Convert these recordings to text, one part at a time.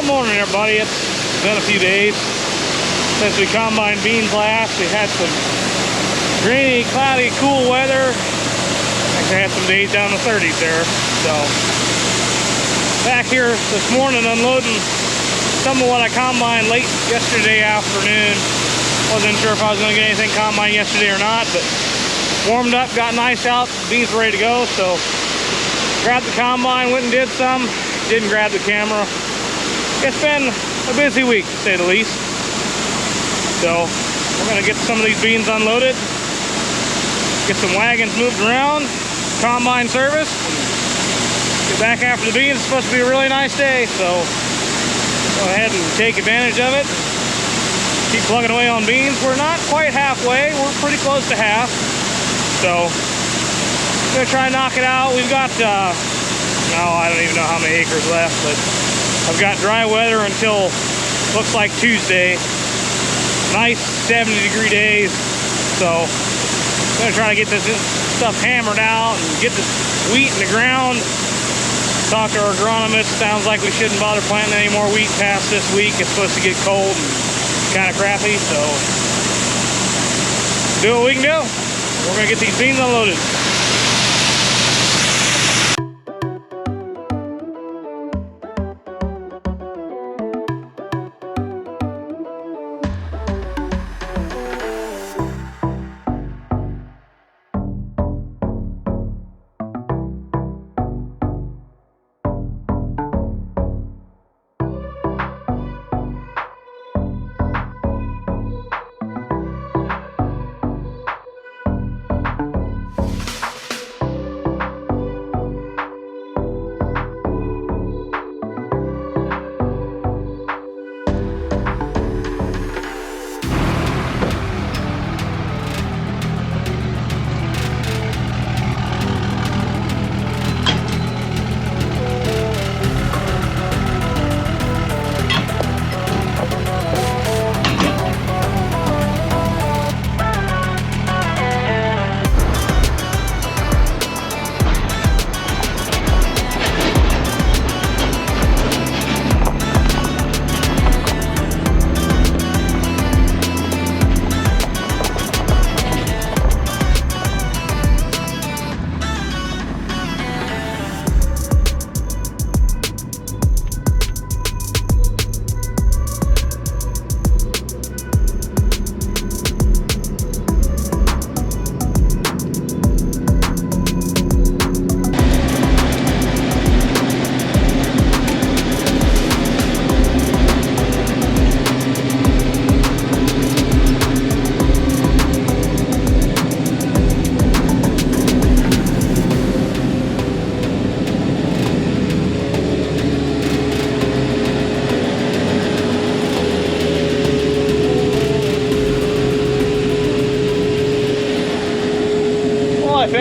Morning everybody, it's been a few days since we combined beans last. We had some rainy, cloudy, cool weather. Actually had some days down in the 30s there. So back here this morning unloading some of what I combined late yesterday afternoon. Wasn't sure if I was going to get anything combined yesterday or not, but warmed up, got nice out, beans were ready to go. So grabbed the combine, went and did some, didn't grab the camera. It's been a busy week, to say the least. So we're gonna get some of these beans unloaded, get some wagons moved around, combine service, get back after the beans. It's supposed to be a really nice day, so go ahead and take advantage of it. Keep plugging away on beans. We're not quite halfway, we're pretty close to half. So I'm gonna try and knock it out. We've got, no, I don't even know how many acres left, but I've got dry weather until looks like Tuesday. Nice 70-degree days. So I'm gonna try to get this stuff hammered out and get this wheat in the ground. Talked to our agronomist. Sounds like we shouldn't bother planting any more wheat past this week. It's supposed to get cold and kind of crappy. So do what we can do. We're gonna get these beans unloaded.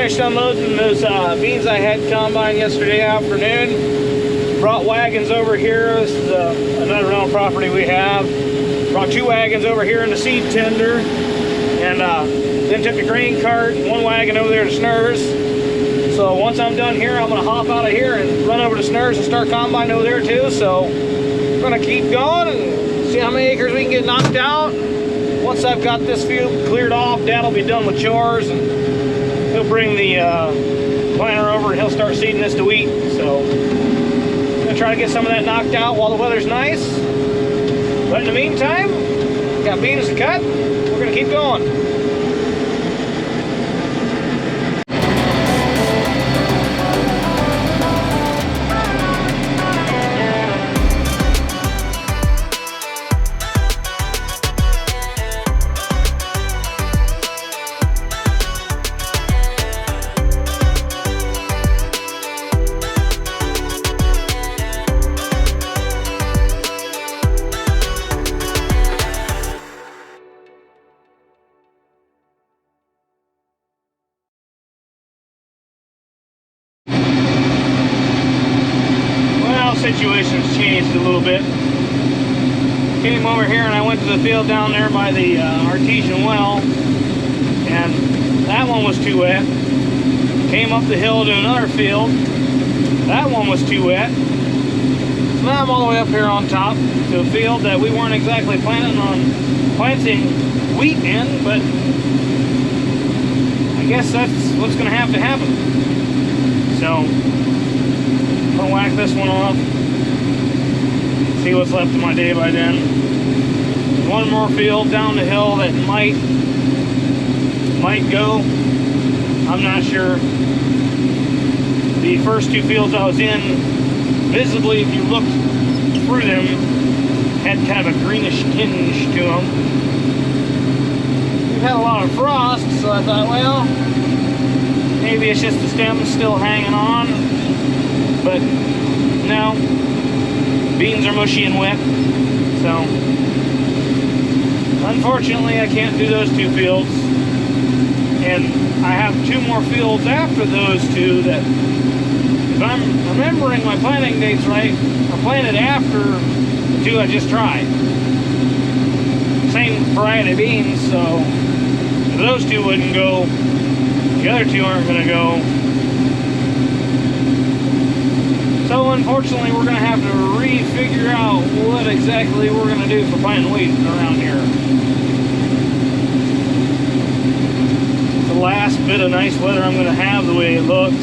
finished unloading those beans I had combine yesterday afternoon. Brought wagons over here. This is another rental property we have. Brought 2 wagons over here in the seed tender, and then took a grain cart and 1 wagon over there to Snurs. So once I'm done here, I'm going to hop out of here and run over to Snurs and start combine over there too. So we're going to keep going and see how many acres we can get knocked out. Once I've got this field cleared off, Dad will be done with chores, and he'll bring the planter over and he'll start seeding this to wheat. So I'm going to try to get some of that knocked out while the weather's nice. But in the meantime, got beans to cut. We're going to keep going. Situation's changed a little bit. Came over here and I went to the field down there by the artesian well, and that one was too wet. Came up the hill to another field. That one was too wet. So now I'm all the way up here on top to a field that we weren't exactly planning on planting wheat in, but I guess that's what's going to happen. So I'm going to whack this one off. See what's left of my day by then. One more field down the hill that might go. I'm not sure. The first 2 fields I was in, visibly, if you looked through them, had kind of a greenish tinge to them. We've had a lot of frost, so I thought, well, maybe it's just the stem's still hanging on. But no. Beans are mushy and wet, so unfortunately I can't do those 2 fields, and I have 2 more fields after those 2 that, if I'm remembering my planting dates right, are planted after the 2 I just tried. Same variety of beans, so if those 2 wouldn't go, the other 2 aren't going to go. So unfortunately, we're going to have to re-figure out what exactly we're going to do for planting wheat around here. The last bit of nice weather I'm going to have, the way it looks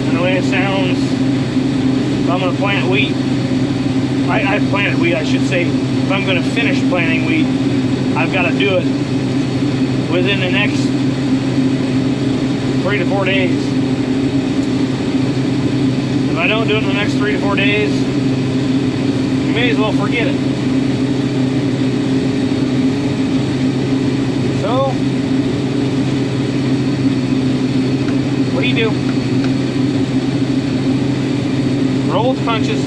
and the way it sounds. If I'm going to plant wheat, I've planted wheat, I should say. If I'm going to finish planting wheat, I've got to do it within the next 3 to 4 days. If I don't do it in the next 3 to 4 days, you may as well forget it. So, what do you do? Roll with the punches.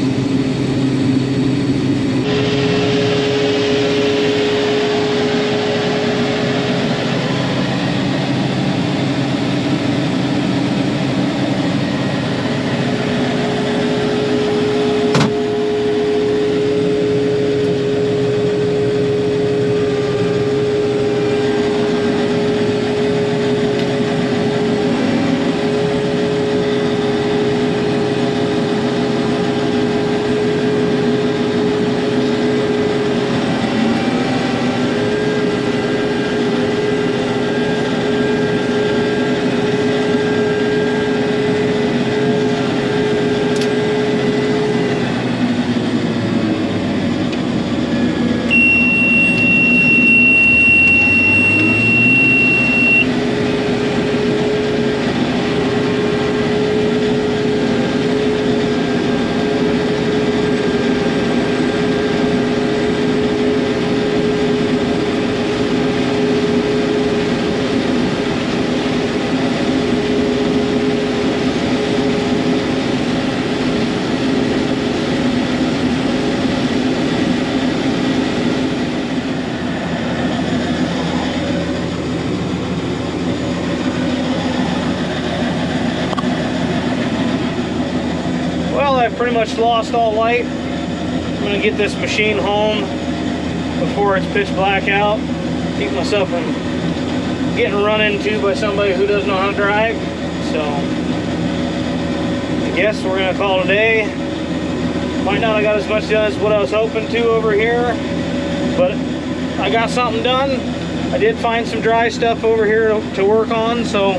much lost all light. I'm gonna get this machine home before it's pitch black out. Keep myself from getting run into by somebody who doesn't know how to drive. So I guess we're gonna call it a day. Might not have got as much done as what I was hoping to over here, but I got something done. I did find some dry stuff over here to work on, so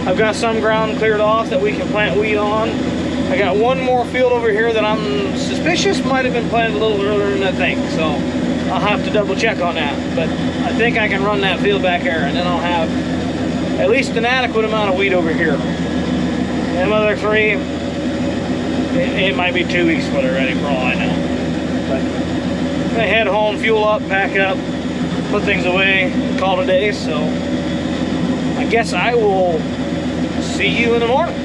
I've got some ground cleared off that we can plant wheat on. I got one more field over here that I'm suspicious might have been planted a little earlier than I think, so I'll have to double check on that. But I think I can run that field back there, and then I'll have at least an adequate amount of wheat over here. And the other three, it might be 2 weeks for they're ready for all I know. But I'm gonna head home, fuel up, pack up, put things away, call it a day. So I guess I will see you in the morning.